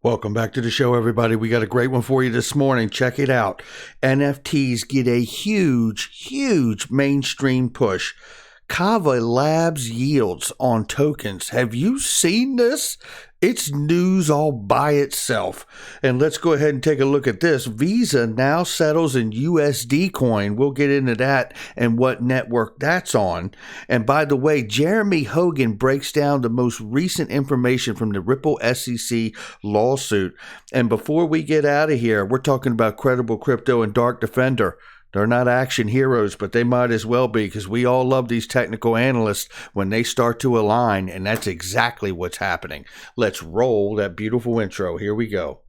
Welcome back to the show, everybody. We got a great one for you this morning. Check it out. NFTs get a huge mainstream push. KAVA Labs yields on tokens. Have you seen this? It's news all by itself. And let's go ahead and take a look at this. Visa now settles in USD coin. We'll get into that and what network that's on. And by the way, Jeremy Hogan breaks down the most recent information from the Ripple SEC lawsuit. And before we get out of here, we're talking about Credible Crypto and Dark Defender. They're not action heroes, but they might as well be, because we all love these technical analysts when they start to align, and that's exactly what's happening. Let's roll that beautiful intro. Here we go.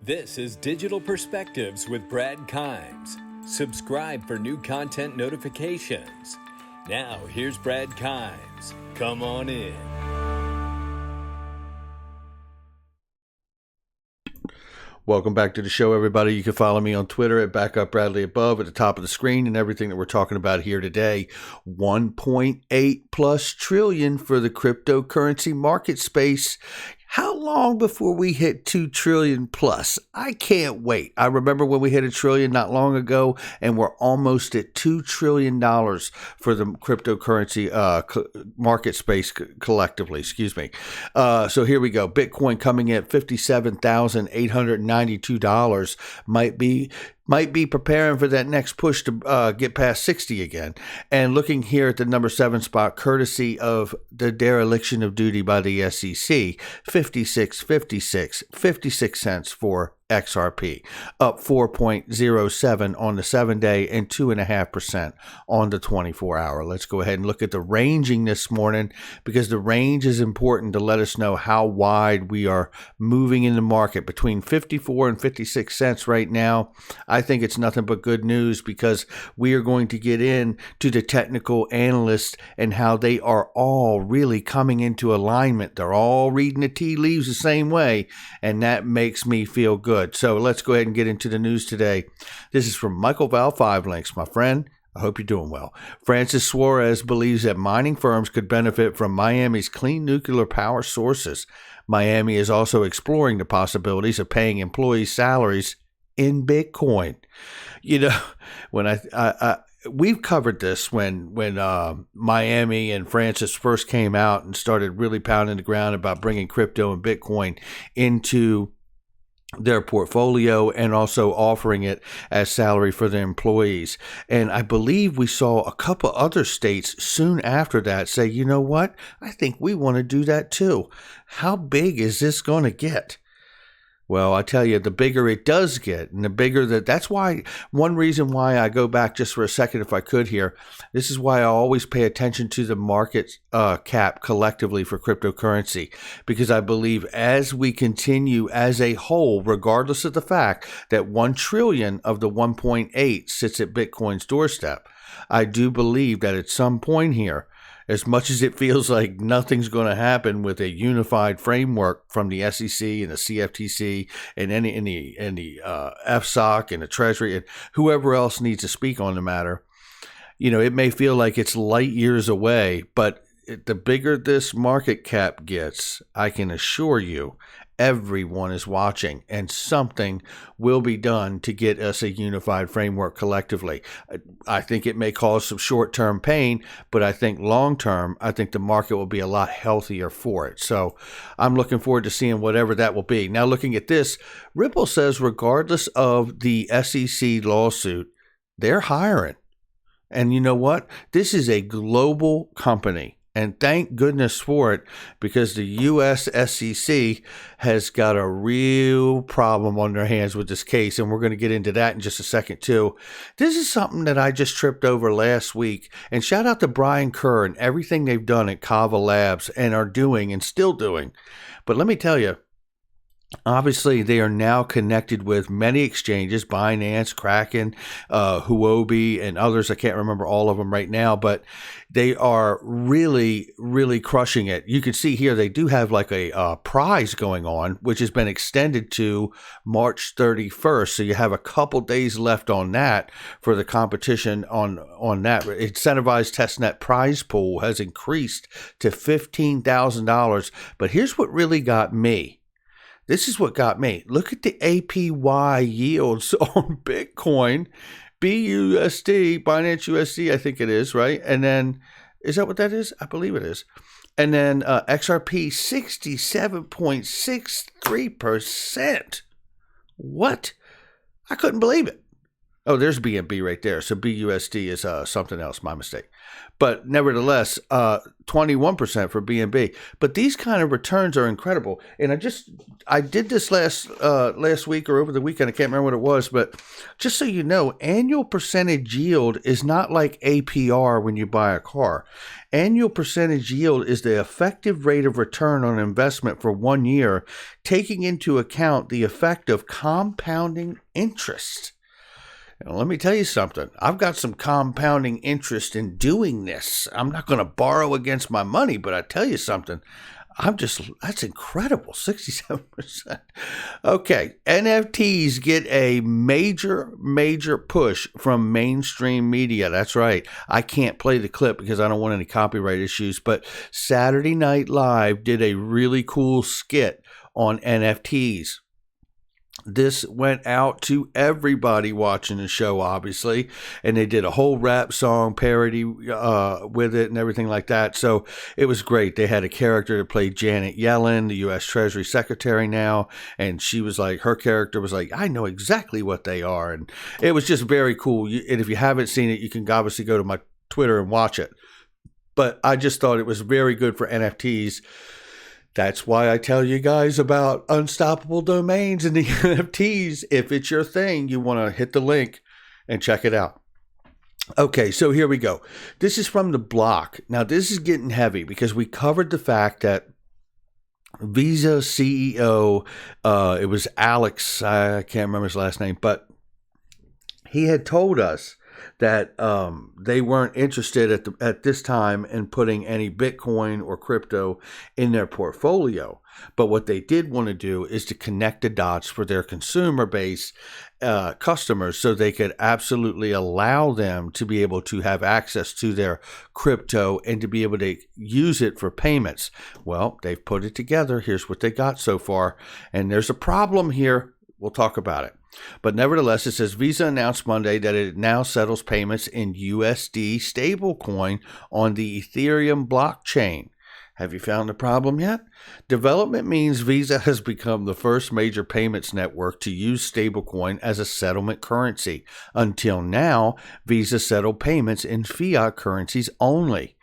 This is Digital Perspectives with Brad Kimes. Subscribe for new content notifications. Now, here's Brad Kimes. Come on in. Welcome back to the show, everybody. You can follow me on Twitter at BackupBradleyAbove at the top of the screen, and everything that we're talking about here today. 1.8 plus trillion for the cryptocurrency market space. How long before we hit 2 trillion plus? I can't wait. I remember when we hit $1 trillion not long ago, and we're almost at $2 trillion for the cryptocurrency market space collectively. Excuse me. So here we go. Bitcoin coming in at $57,892 might be preparing for that next push to get past 60 again. And looking here at the number 7 spot, courtesy of the dereliction of duty by the SEC, 56 cents for XRP, up 4.07 on the 7-day and 2.5% on the 24-hour. Let's go ahead and look at the ranging this morning, because the range is important to let us know how wide we are moving in the market. Between 54 and 56 cents right now, I think it's nothing but good news, because we are going to get in to the technical analysts and how they are all really coming into alignment. They're all reading the tea leaves the same way, and that makes me feel good. So let's go ahead and get into the news today. This is from Michael Val 5 Links. My friend, I hope you're doing well. Francis Suarez believes that mining firms could benefit from Miami's clean nuclear power sources. Miami is also exploring the possibilities of paying employees' salaries in Bitcoin. You know, when we've covered this when Miami and Francis first came out and started really pounding the ground about bringing crypto and Bitcoin into their portfolio and also offering it as salary for their employees. And I believe we saw a couple other states soon after that say, you know what? I think we want to do that too. How big is this going to get? Well, I tell you, the bigger it does get, and the bigger that's why, one reason why I go back just for a second, if I could here, this is why I always pay attention to the market cap collectively for cryptocurrency, because I believe as we continue as a whole, regardless of the fact that 1 trillion of the 1.8 sits at Bitcoin's doorstep, I do believe that at some point here, as much as it feels like nothing's going to happen with a unified framework from the SEC and the CFTC and the FSOC and the Treasury and whoever else needs to speak on the matter, you know, it may feel like it's light years away, but the bigger this market cap gets, I can assure you, everyone is watching, and something will be done to get us a unified framework collectively. I think it may cause some short-term pain, but I think long-term, I think the market will be a lot healthier for it. So I'm looking forward to seeing whatever that will be. Now, looking at this, Ripple says regardless of the SEC lawsuit, they're hiring. And you know what? This is a global company. And thank goodness for it, because the U.S. SEC has got a real problem on their hands with this case. And we're going to get into that in just a second, too. This is something that I just tripped over last week. And shout out to Brian Kerr and everything they've done at KAVA Labs and are doing and still doing. But let me tell you, obviously, they are now connected with many exchanges, Binance, Kraken, Huobi, and others. I can't remember all of them right now, but they are really, really crushing it. You can see here they do have like a prize going on, which has been extended to March 31st. So you have a couple days left on that for the competition on that. Incentivized testnet prize pool has increased to $15,000. But here's what really got me. This is what got me. Look at the APY yields on Bitcoin, BUSD, Binance USD, I think it is, right? And then, is that what that is? I believe it is. And then XRP 67.63%. What? I couldn't believe it. Oh, there's BNB right there. So BUSD is something else. My mistake. But nevertheless, 21% for BNB. But these kind of returns are incredible. And I did this last week or over the weekend. I can't remember what it was. But just so you know, annual percentage yield is not like APR when you buy a car. Annual percentage yield is the effective rate of return on investment for 1 year, taking into account the effect of compounding interest. Now, let me tell you something. I've got some compounding interest in doing this. I'm not going to borrow against my money, but I tell you something. That's incredible. 67%. Okay. NFTs get a major push from mainstream media. That's right. I can't play the clip because I don't want any copyright issues, but Saturday Night Live did a really cool skit on NFTs. This went out to everybody watching the show, obviously, and they did a whole rap song parody with it and everything like that. So it was great. They had a character that played Janet Yellen, the U.S. Treasury Secretary now, and her character was like, I know exactly what they are. And it was just very cool. And if you haven't seen it, you can obviously go to my Twitter and watch it. But I just thought it was very good for NFTs. That's why I tell you guys about unstoppable domains and the NFTs. If it's your thing, you want to hit the link and check it out. Okay, so here we go. This is from The Block. Now, this is getting heavy because we covered the fact that Visa CEO, it was Alex, I can't remember his last name, but he had told us that they weren't interested at this time in putting any Bitcoin or crypto in their portfolio. But what they did want to do is to connect the dots for their consumer base customers so they could absolutely allow them to be able to have access to their crypto and to be able to use it for payments. Well, they've put it together. Here's what they got so far. And there's a problem here. We'll talk about it. But nevertheless, it says Visa announced Monday that it now settles payments in USD stablecoin on the Ethereum blockchain. Have you found the problem yet? Development means Visa has become the first major payments network to use stablecoin as a settlement currency. Until now, Visa settled payments in fiat currencies only.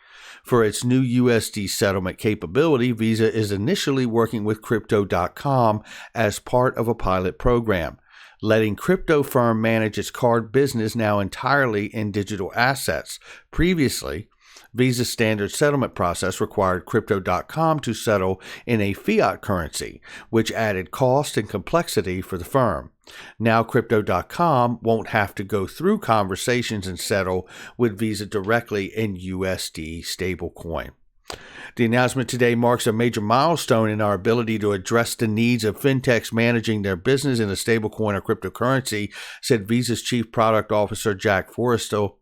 For its new USD settlement capability, Visa is initially working with Crypto.com as part of a pilot program, letting crypto firm manage its card business now entirely in digital assets. Previously, Visa's standard settlement process required Crypto.com to settle in a fiat currency, which added cost and complexity for the firm. Now Crypto.com won't have to go through conversations and settle with Visa directly in USD stablecoin. The announcement today marks a major milestone in our ability to address the needs of fintechs managing their business in a stablecoin or cryptocurrency, said Visa's Chief Product Officer Jack Forrestal.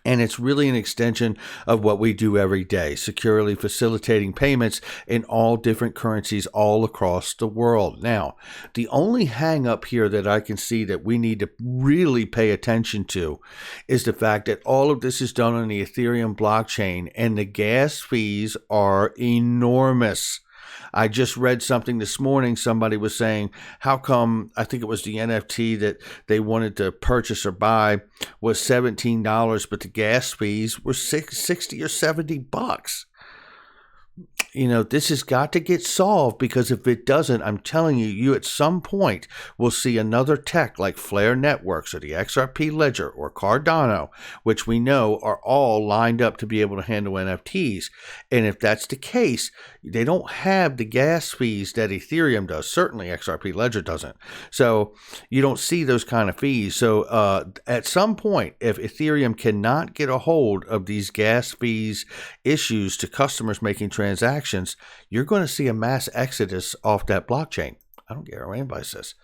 And it's really an extension of what we do every day, securely facilitating payments in all different currencies all across the world. Now, the only hang up here that I can see that we need to really pay attention to is the fact that all of this is done on the Ethereum blockchain and the gas fees are enormous. I just read something this morning. Somebody was saying, how come, I think it was the NFT that they wanted to purchase or buy was $17, but the gas fees were $60 or $70. You know, this has got to get solved, because if it doesn't, I'm telling you, you at some point will see another tech like Flare Networks or the XRP Ledger or Cardano, which we know are all lined up to be able to handle NFTs. And if that's the case, they don't have the gas fees that Ethereum does. Certainly XRP Ledger doesn't. So you don't see those kind of fees. So at some point, if Ethereum cannot get a hold of these gas fees issues to customers making transactions, you're going to see a mass exodus off that blockchain. I don't care what anybody says.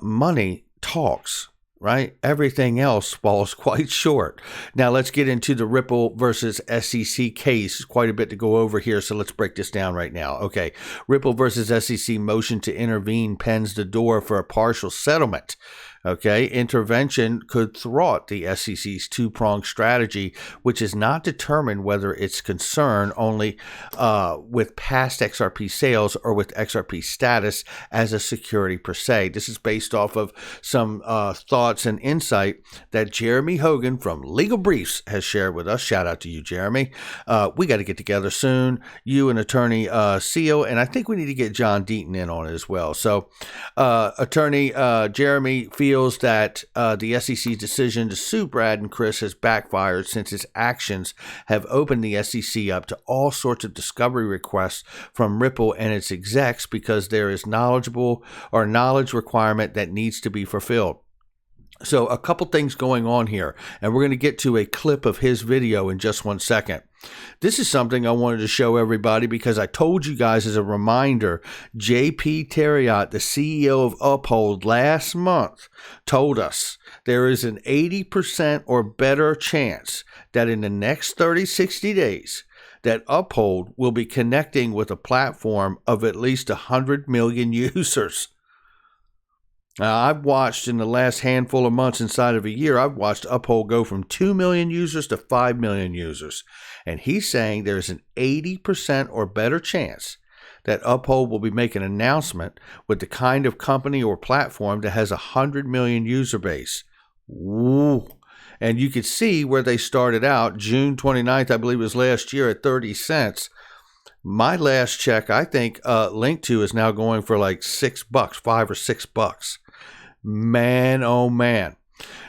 Money talks. right? Everything else falls quite short. Now let's get into the Ripple versus SEC case. Quite a bit to go over here, so let's break this down right now. Okay, Ripple versus SEC motion to intervene pens the door for a partial settlement. Okay, intervention could thwart the SEC's two-pronged strategy, which is not determined whether it's concerned only with past XRP sales or with XRP status as a security per se. This is based off of some thoughts and insight that Jeremy Hogan from Legal Briefs has shared with us. Shout out to you, Jeremy. We got to get together soon. You and attorney Seal, and I think we need to get John Deaton in on it as well. So attorney Jeremy feels that the SEC's decision to sue Brad and Chris has backfired since its actions have opened the SEC up to all sorts of discovery requests from Ripple and its execs because there is knowledge requirement that needs to be fulfilled. So a couple things going on here, and we're going to get to a clip of his video in just 1 second. This is something I wanted to show everybody because I told you guys as a reminder, JP Terriot, the CEO of Uphold, last month told us there is an 80% or better chance that in the next 60 days, that Uphold will be connecting with a platform of at least 100 million users. Now, I've watched in the last handful of months inside of a year, I've watched Uphold go from 2 million users to 5 million users. And he's saying there's an 80% or better chance that Uphold will be making an announcement with the kind of company or platform that has 100 million user base. Ooh. And you could see where they started out, June 29th, I believe it was last year, at 30 cents. My last check, I think, linked to is now going for like $6, $5 or $6. Man, oh man.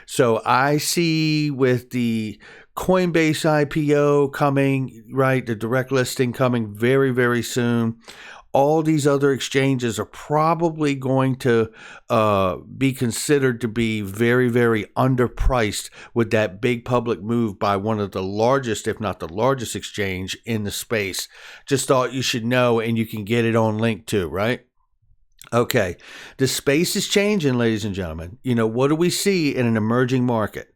So I see with the Coinbase IPO coming, right, the direct listing coming very, very soon. All these other exchanges are probably going to be considered to be very, very underpriced with that big public move by one of the largest, if not the largest exchange in the space. Just thought you should know, and you can get it on link too, right? Okay, the space is changing, ladies and gentlemen. You know, what do we see in an emerging market?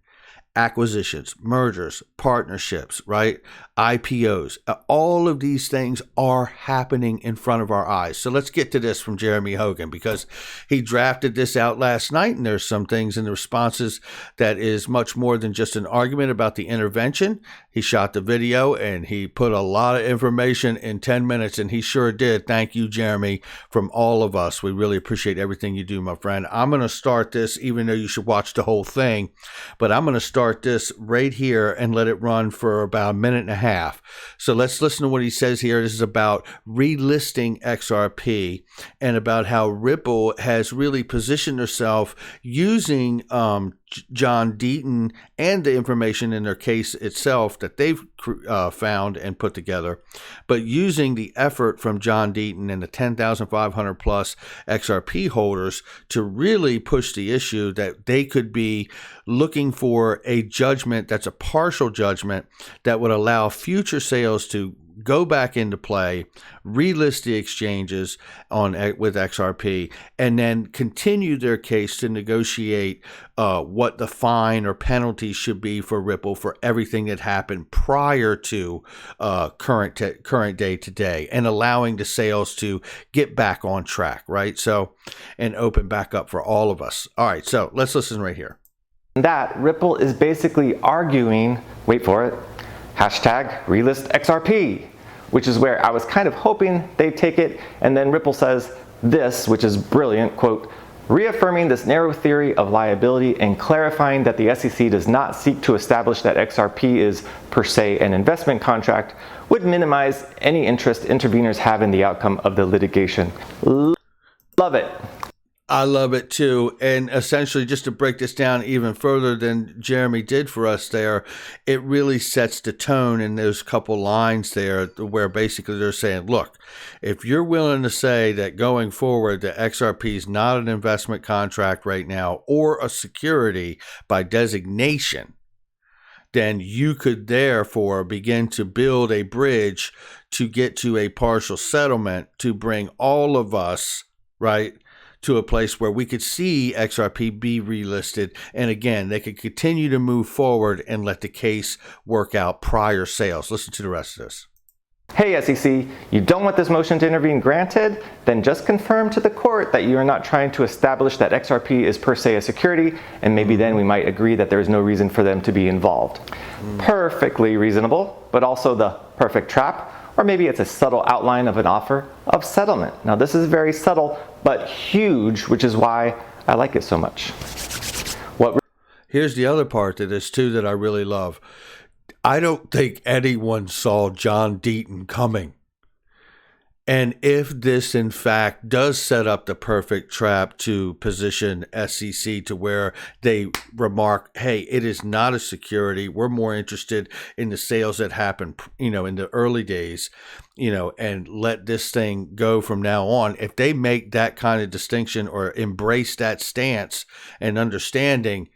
Acquisitions, mergers, partnerships, right? IPOs. All of these things are happening in front of our eyes. So let's get to this from Jeremy Hogan because he drafted this out last night, and there's some things in the responses that is much more than just an argument about the intervention. He shot the video and he put a lot of information in 10 minutes, and he sure did. Thank you, Jeremy, from all of us. We really appreciate everything you do, my friend. I'm going to start this, even though you should watch the whole thing, but I'm going to start this right here and let it run for about a minute and a half. So let's listen to what he says here. This is about relisting XRP and about how Ripple has really positioned herself using John Deaton and the information in their case itself that they've found and put together, but using the effort from John Deaton and the 10,500 plus XRP holders to really push the issue that they could be looking for a judgment that's a partial judgment that would allow future sales to go back into play, relist the exchanges with XRP, and then continue their case to negotiate what the fine or penalty should be for Ripple for everything that happened prior to current day today, and allowing the sales to get back on track, right? So, and open back up for all of us. All right, so let's listen right here. That Ripple is basically arguing, wait for it, hashtag relist XRP, which is where I was kind of hoping they'd take it. And then Ripple says this, which is brilliant, quote, reaffirming this narrow theory of liability and clarifying that the SEC does not seek to establish that XRP is per se an investment contract would minimize any interest interveners have in the outcome of the litigation. Love it. I love it too. And essentially, just to break this down even further than Jeremy did for us there, it really sets the tone in those couple lines there where basically they're saying, look, if you're willing to say that going forward, the XRP is not an investment contract right now or a security by designation, then you could therefore begin to build a bridge to get to a partial settlement to bring all of us, right, to a place where we could see XRP be relisted. And again, they could continue to move forward and let the case work out prior sales. Listen to the rest of this. Hey SEC, you don't want this motion to intervene granted? Then just confirm to the court that you are not trying to establish that XRP is per se a security, and maybe then we might agree that there is no reason for them to be involved. Perfectly reasonable, but also the perfect trap, or maybe it's a subtle outline of an offer of settlement. Now this is very subtle, but huge, which is why I like it so much. Here's the other part to this too that I really love. I don't think anyone saw John Deaton coming. And if this, in fact, does set up the perfect trap to position SEC to where they remark, hey, it is not a security. We're more interested in the sales that happen, in the early days, and let this thing go from now on. If they make that kind of distinction or embrace that stance and understanding,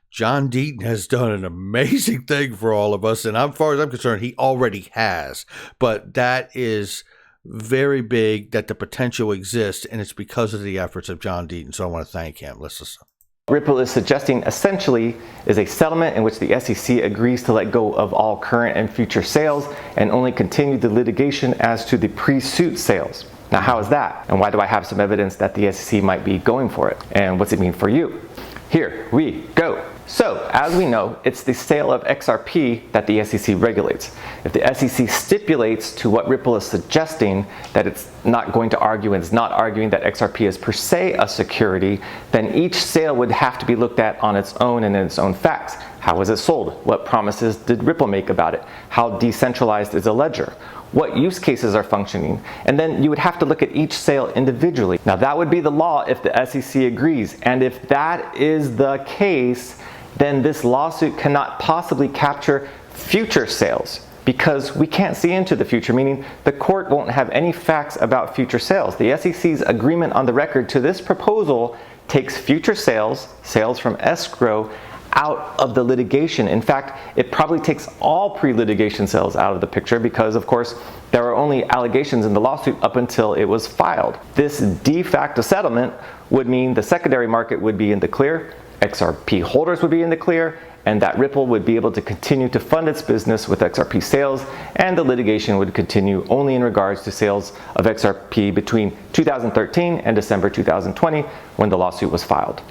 John Deaton has done an amazing thing for all of us. And as far as I'm concerned, he already has. But that is very big that the potential exists, and it's because of the efforts of John Deaton. So I want to thank him. Let's listen. Ripple is suggesting essentially is a settlement in which the SEC agrees to let go of all current and future sales and only continue the litigation as to the pre-suit sales. Now, how is that? And why do I have some evidence that the SEC might be going for it? And what's it mean for you? Here we go. So, as we know, it's the sale of XRP that the SEC regulates. If the SEC stipulates to what Ripple is suggesting, that it's not going to argue and is not arguing that XRP is per se a security, then each sale would have to be looked at on its own and in its own facts. How was it sold? What promises did Ripple make about it? How decentralized is a ledger? What use cases are functioning? And then you would have to look at each sale individually. Now that would be the law if the SEC agrees. And if that is the case, then this lawsuit cannot possibly capture future sales because we can't see into the future, meaning the court won't have any facts about future sales. The SEC's agreement on the record to this proposal takes future sales, sales from escrow, out of the litigation. In fact, it probably takes all pre-litigation sales out of the picture because, of course, there are only allegations in the lawsuit up until it was filed. This de facto settlement would mean the secondary market would be in the clear, XRP holders would be in the clear, and that Ripple would be able to continue to fund its business with XRP sales, and the litigation would continue only in regards to sales of XRP between 2013 and December 2020 when the lawsuit was filed.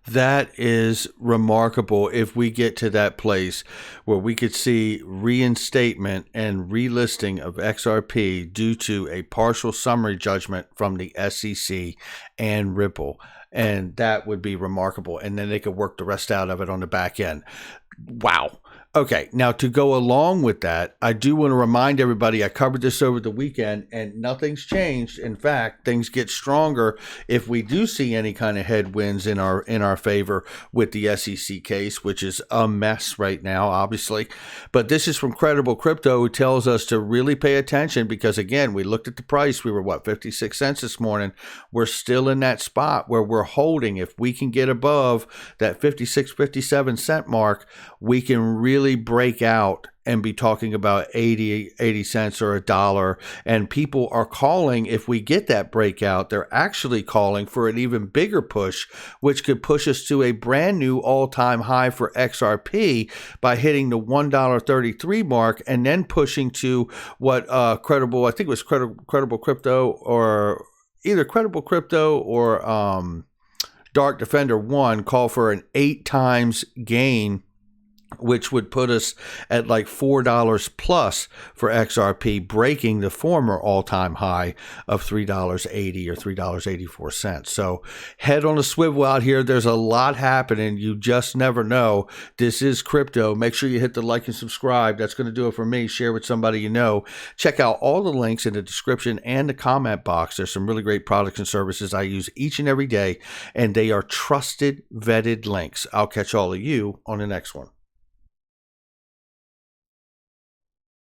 That is remarkable if we get to that place where we could see reinstatement and relisting of XRP due to a partial summary judgment from the SEC and Ripple. And that would be remarkable. And then they could work the rest out of it on the back end. Wow. Okay, now to go along with that, I do want to remind everybody, I covered this over the weekend and nothing's changed. In fact, things get stronger if we do see any kind of headwinds in our favor with the SEC case, which is a mess right now, obviously. But this is from Credible Crypto, who tells us to really pay attention because, again, we looked at the price. We were, 56 cents this morning. We're still in that spot where we're holding. If we can get above that 56, 57 cent mark, we can really break out and be talking about 80 cents or $1. And people are calling, if we get that breakout, they're actually calling for an even bigger push, which could push us to a brand new all-time high for XRP by hitting the $1.33 mark and then pushing to what Credible, I think it was Credible Crypto, or either Credible Crypto or Dark Defender 1 call for an 8 times gain, which would put us at like $4 plus for XRP, breaking the former all-time high of $3.80 or $3.84. So head on a swivel out here. There's a lot happening. You just never know. This is crypto. Make sure you hit the like and subscribe. That's going to do it for me. Share with somebody you know. Check out all the links in the description and the comment box. There's some really great products and services I use each and every day, and they are trusted, vetted links. I'll catch all of you on the next one.